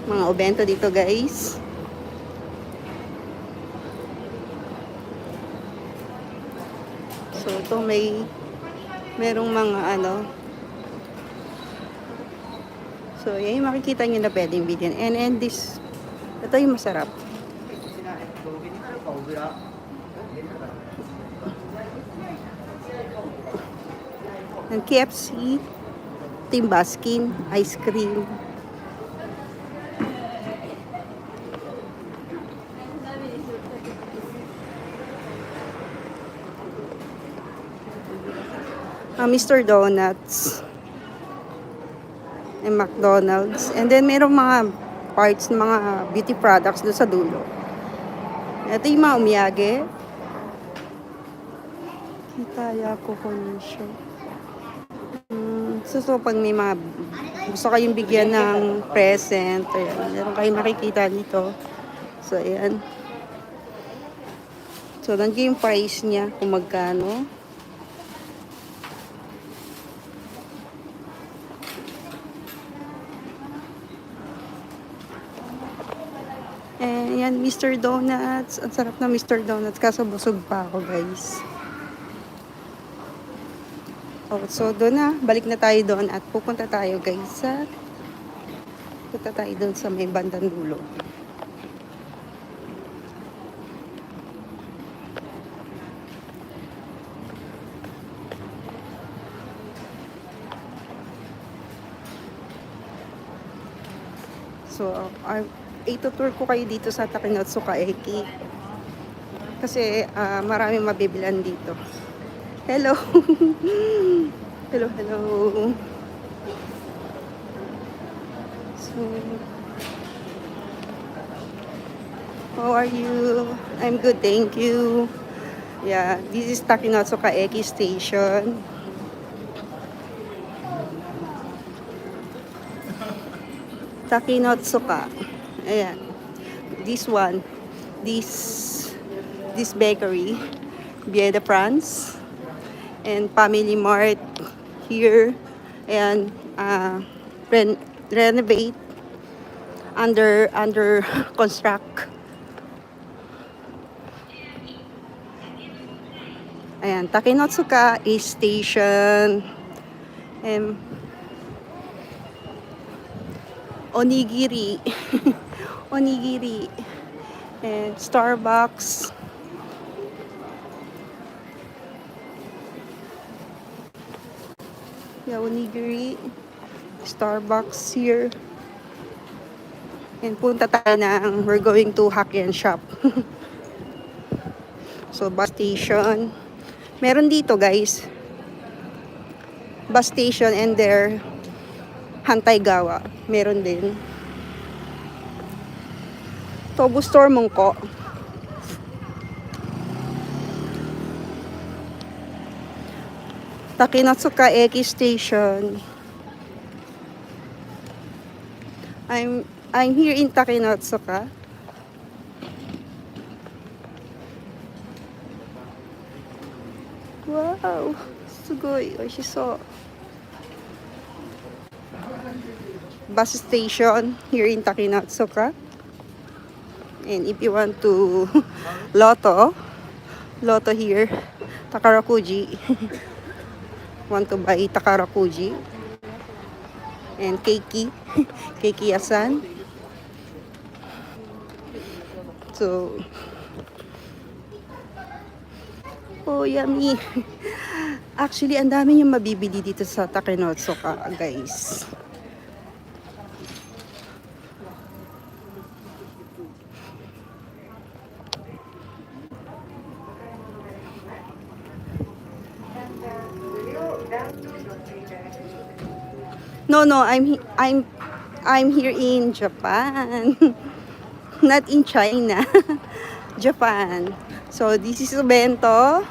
Mga obento dito, guys. So, ito merong mga ano. So, yan yung makikita nyo na pwedeng bilhin. And this, ito yung masarap. Ng KFC, Tim Baskin, ice cream. Mr. Donuts. And McDonald's. And then, merong mga parts ng mga beauty products doon sa dulo. Ito yung mga umiyage. Kitaya ko siya. So, pag may mga gusto kayong bigyan ng present, ayan, meron kayong makikita dito. So, ayan. So, nandiyan yung price niya kung magkano. And yan, Mr. Donuts. Ang sarap na Mr. Donuts. Kaso busog pa ako, guys. Oh, so, doon na. Balik na tayo doon at pupunta tayo, guys, punta tayo doon sa may bandang dulo. So, itutour ko kayo dito sa Takinotsuka Eki. Kasi maraming mabibilan dito. Hello! Hello, hello! So, how are you? I'm good, thank you. Yeah, this is Takinotsuka Eki Station. Takinotsuka. Ayan. This one. This bakery. Via de France. And Family Mart here. And renovate. Under construct. Ayan. Takinotsuka is station. And onigiri. Onigiri. And Starbucks. Yeah, onigiri. Starbucks here. And punta tayo we're going to Hakien shop. So, bus station. Meron dito, guys. Bus station and there Hantaygawa. Meron din. Tobu Store Mungko. Takinotsuka Eki Station. I'm here in Takinotsuka. Wow, sugoi, oishiso. Bus station here in Takinotsuka. And if you want to Lotto here, Takarakuji. Want to buy Takarakuji. And Keiki, Keiki-yasan. So, oh, yummy. Actually, ang dami yung mabibili dito sa Takinotsuka, guys. No, I'm here in Japan. Not in China. Japan. So this is bento.